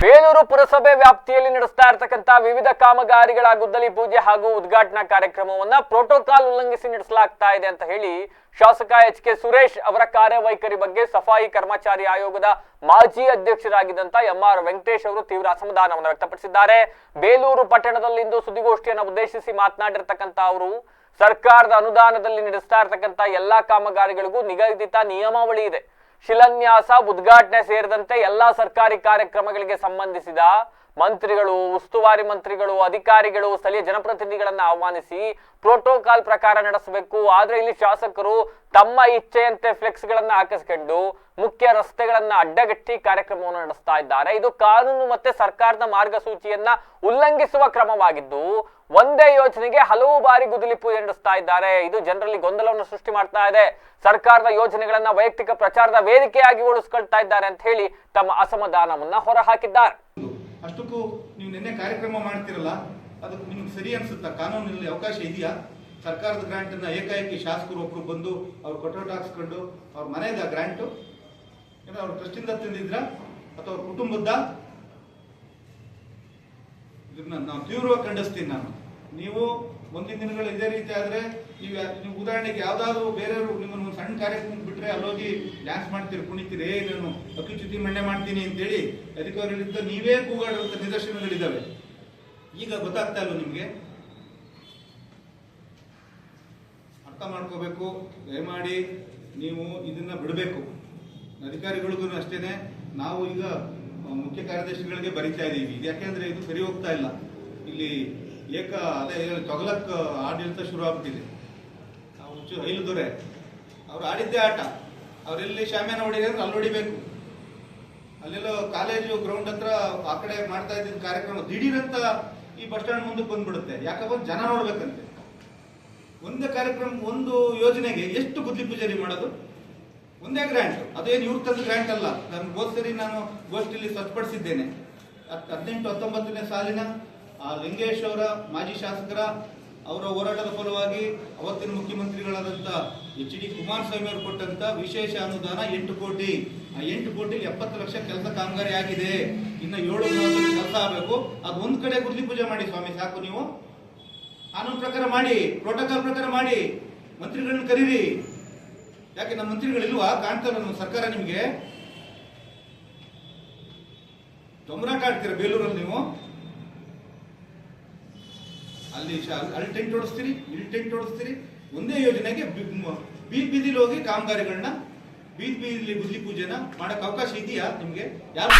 ಬೇಲೂರು ಪುರಸಭೆ ವ್ಯಾಪ್ತಿಯಲ್ಲಿ ನಡೆಸ್ತಾ ಇರತಕ್ಕಂತ ವಿವಿಧ ಕಾಮಗಾರಿಗಳ ಗುದ್ದಲಿ ಪೂಜೆ ಹಾಗೂ ಉದ್ಘಾಟನಾ ಕಾರ್ಯಕ್ರಮವನ್ನ ಪ್ರೋಟೋಕಾಲ್ ಉಲ್ಲಂಘಿಸಿ ನಡೆಸಲಾಗ್ತಾ ಇದೆ ಅಂತ ಹೇಳಿ ಶಾಸಕ ಎಚ್.ಕೆ. ಸುರೇಶ್ ಅವರ ಕಾರ್ಯವೈಖರಿ ಬಗ್ಗೆ ಸಫಾಯಿ ಕರ್ಮಚಾರಿ ಆಯೋಗದ ಮಾಜಿ ಅಧ್ಯಕ್ಷರಾಗಿದ್ದಂತ ಎಂ.ಆರ್. ವೆಂಕಟೇಶ್ ಅವರು ತೀವ್ರ ಅಸಮಾಧಾನವನ್ನು ವ್ಯಕ್ತಪಡಿಸಿದ್ದಾರೆ. ಬೇಲೂರು ಪಟ್ಟಣದಲ್ಲಿಂದು ಸುದ್ದಿಗೋಷ್ಠಿಯನ್ನು ಉದ್ದೇಶಿಸಿ ಮಾತನಾಡಿರ್ತಕ್ಕಂತ ಅವರು ಸರ್ಕಾರದ ಅನುದಾನದಲ್ಲಿ ನಡೆಸ್ತಾ ಇರತಕ್ಕಂತ ಎಲ್ಲಾ ಕಾಮಗಾರಿಗಳಿಗೂ ನಿಗದಿತ ನಿಯಮಾವಳಿ ಇದೆ. ಶಿಲಾನ್ಯಾಸ, ಉದ್ಘಾಟನೆ ಸೇರಿದಂತೆ ಎಲ್ಲಾ ಸರ್ಕಾರಿ ಕಾರ್ಯಕ್ರಮಗಳಿಗೆ ಸಂಬಂಧಿಸಿದ ಮಂತ್ರಿಗಳು, ಉಸ್ತುವಾರಿ ಮಂತ್ರಿಗಳು, ಅಧಿಕಾರಿಗಳು, ಸ್ಥಳೀಯ ಜನಪ್ರತಿನಿಧಿಗಳನ್ನ ಆಹ್ವಾನಿಸಿ ಪ್ರೋಟೋಕಾಲ್ ಪ್ರಕಾರ ನಡೆಸಬೇಕು. ಆದ್ರೆ ಇಲ್ಲಿ ಶಾಸಕರು ತಮ್ಮ ಇಚ್ಛೆಯಂತೆ ಫ್ಲೆಕ್ಸ್ ಗಳನ್ನ ಹಾಕಿಸ್ಕೊಂಡು ಮುಖ್ಯ ರಸ್ತೆಗಳನ್ನ ಅಡ್ಡಗಟ್ಟಿ ಕಾರ್ಯಕ್ರಮವನ್ನು ನಡೆಸ್ತಾ ಇದ್ದಾರೆ. ಇದು ಕಾನೂನು ಮತ್ತೆ ಸರ್ಕಾರದ ಮಾರ್ಗಸೂಚಿಯನ್ನ ಉಲ್ಲಂಘಿಸುವ ಕ್ರಮವಾಗಿದ್ದು ಒಂದೇ ಯೋಜನೆಗೆ ಹಲವು ಬಾರಿ ಗುದ್ದಲಿ ಪೂಜೆ ನಡೆಸ್ತಾ ಇದ್ದಾರೆ. ಇದು ಜನರಲ್ಲಿ ಗೊಂದಲವನ್ನು ಸೃಷ್ಟಿ ಮಾಡ್ತಾ ಇದೆ. ಸರ್ಕಾರದ ಯೋಜನೆಗಳನ್ನ ವೈಯಕ್ತಿಕ ಪ್ರಚಾರದ ವೇದಿಕೆಯಾಗಿ ಉಳಿಸ್ಕೊಳ್ತಾ ಇದ್ದಾರೆ ಅಂತ ಹೇಳಿ ತಮ್ಮ ಅಸಮಾಧಾನವನ್ನ ಹೊರಹಾಕಿದ್ದಾರೆ. ಅಷ್ಟಕ್ಕೂ ನೀವು ನಿನ್ನೆ ಕಾರ್ಯಕ್ರಮ ಮಾಡ್ತಿರಲ್ಲ, ಅದು ನಿಮ್ಗೆ ಸರಿ ಅನ್ಸುತ್ತಾ? ಕಾನೂನಿನಲ್ಲಿ ಅವಕಾಶ ಇದೆಯಾ? ಸರ್ಕಾರದ ಗ್ರಾಂಟ್ ಅನ್ನ ಏಕಾಏಕಿ ಶಾಸಕರು ಒಬ್ರು ಬಂದು ಅವ್ರು ಕಟೌಟ್ ಹಾಕ್ಸ್ಕೊಂಡು ಅವ್ರ ಮನೆಯದ ಗ್ರಾಂಟು ಏನೋ ಅವ್ರ ಟ್ರಸ್ಟಿಂದ ತಂದಿದ್ರ ಅಥವಾ ಅವ್ರ ಕುಟುಂಬದ? ಇದನ್ನ ನಾವು ತೀವ್ರವಾಗಿ ಖಂಡಿಸ್ತೀನಿ ನಾನು. ನೀವು ಮುಂದಿನ ದಿನಗಳು ಇದೇ ರೀತಿ ಆದ್ರೆ ನೀವು ಉದಾಹರಣೆಗೆ ಯಾವ್ದಾದ್ರು ಬೇರೆಯವರು ನಿಮ್ಮನ್ನು ಒಂದು ಸಣ್ಣ ಕಾರ್ಯಕ್ರಮ ಬಿಟ್ರೆ ಅಲ್ಲೋಗಿ ಡ್ಯಾನ್ಸ್ ಮಾಡ್ತೀರಿ, ಕುಣಿತೀರಿ, ನಾನು ಅಕ್ಕಿ ಮಂಡೆ ಮಾಡ್ತೀನಿ ಅಂತೇಳಿ ಅಧಿಕಾರಿಗಳಿಂದ ನೀವೇ ಕೂಗಾಡುವಂತ ನಿದರ್ಶನಗಳಿದ್ದಾವೆ. ಈಗ ಗೊತ್ತಾಗ್ತಾ ಇಲ್ಲ ನಿಮ್ಗೆ? ಅರ್ಥ ಮಾಡ್ಕೋಬೇಕು. ದಯಮಾಡಿ ನೀವು ಇದನ್ನ ಬಿಡಬೇಕು. ಅಧಿಕಾರಿಗಳಿಗೂ ಅಷ್ಟೇನೆ. ನಾವು ಈಗ ಮುಖ್ಯ ಕಾರ್ಯದರ್ಶಿಗಳಿಗೆ ಬರೀತಾ ಇದ್ದೀವಿ. ಯಾಕೆಂದ್ರೆ ಇದು ಸರಿ ಹೋಗ್ತಾ ಇಲ್ಲ. ಇಲ್ಲಿ ಅದೇ ತೊಗಲಕ್ ಆಡಳಿತ ಶುರು ಆಗ್ಬಿಟ್ಟಿದೆ. ರೈಲು ದೊರೆ ಅವ್ರು ಆಡಿದ್ದೇ ಆಟ. ಅವರೆಲ್ಲಿ ಶಾಮ್ಯಾನ ಹೊಡಿದ್ರೆ ಅಲ್ಲಿ ಹೊಡಿಬೇಕು. ಅಲ್ಲೆಲ್ಲೋ ಕಾಲೇಜು ಗ್ರೌಂಡ್ ಹತ್ರ ಆ ಕಡೆ ಮಾಡ್ತಾ ಇದ್ದಿದ್ದ ಕಾರ್ಯಕ್ರಮ ದಿಢೀರಂತ ಈ ಬಸ್ ಸ್ಟ್ಯಾಂಡ್ ಮುಂದಕ್ಕೆ ಬಂದ್ಬಿಡುತ್ತೆ. ಯಾಕಂದ್ರೆ ಜನ ನೋಡ್ಬೇಕಂತೆ. ಒಂದೇ ಕಾರ್ಯಕ್ರಮ, ಒಂದು ಯೋಜನೆಗೆ ಎಷ್ಟು ಗುದ್ದಲಿ ಪೂಜಾರಿ ಮಾಡೋದು? ಒಂದೇ ಗ್ರಾಂಟ್. ಅದೇನು ಇವ್ರ ತಂದ ಗ್ರಾಂಟ್ ಅಲ್ಲ. ನಾನು ಹೋದ್ಸರಿ ನಾನು ಗೋಷ್ಠಿಯಲ್ಲಿ ಸ್ವಚ್ಛಪಡಿಸಿದ್ದೇನೆ. 18-19ನೇ ಸಾಲಿನ ಲಿಂಗೇಶ್ ಅವರ ಮಾಜಿ ಶಾಸಕರ ಅವರ ಹೋರಾಟದ ಫಲವಾಗಿ ಅವತ್ತಿನ ಮುಖ್ಯಮಂತ್ರಿಗಳಾದಂಥ ಎಚ್.ಡಿ. ಕುಮಾರಸ್ವಾಮಿ ಅವರು ಕೊಟ್ಟಂತ ವಿಶೇಷ ಅನುದಾನ 8 ಕೋಟಿ. ಆ 8 ಕೋಟಿ 70 ಲಕ್ಷ ಕೆಲಸ ಕಾಮಗಾರಿ ಆಗಿದೆ. ಇನ್ನು 730 ಕೆಲಸ ಆಗಬೇಕು. ಅದು ಒಂದ್ ಕಡೆ ಗುದ್ದಲಿ ಪೂಜೆ ಮಾಡಿ ಸ್ವಾಮಿ, ಸಾಕು. ನೀವು ಕಾನೂನು ಪ್ರಕಾರ ಮಾಡಿ, ಪ್ರೋಟೋಕಾಲ್ ಪ್ರಕಾರ ಮಾಡಿ, ಮಂತ್ರಿಗಳನ್ನ ಕರೀರಿ. ಯಾಕೆ ನಮ್ಮ ಮಂತ್ರಿಗಳಿಲ್ವಾ? ಕಾಣ್ತಾರ ನಮ್ಮ ಸರ್ಕಾರ ನಿಮ್ಗೆ? ತೊಂಬರಾಟ ಆಡ್ತೀರ ಬೇಲೂರಲ್ಲಿ ನೀವು. ಅಲ್ಲಿ ಟೆಂಟ್ ಓಡಿಸ್ತೀರಿ, ಇಲ್ಲಿ ಟೆಂಟ್ ಓಡಿಸ್ತೀರಿ. ಒಂದೇ ಯೋಜನೆಗೆ ಬೀದಿಲಿ ಹೋಗಿ ಕಾಮಗಾರಿಗಳನ್ನ ಬೀದಿಲಿ ಗುದ್ದಲಿ ಪೂಜೆನ ಮಾಡಕ್ ಅವಕಾಶ ಇದೆಯಾ ನಿಮ್ಗೆ? ಯಾರು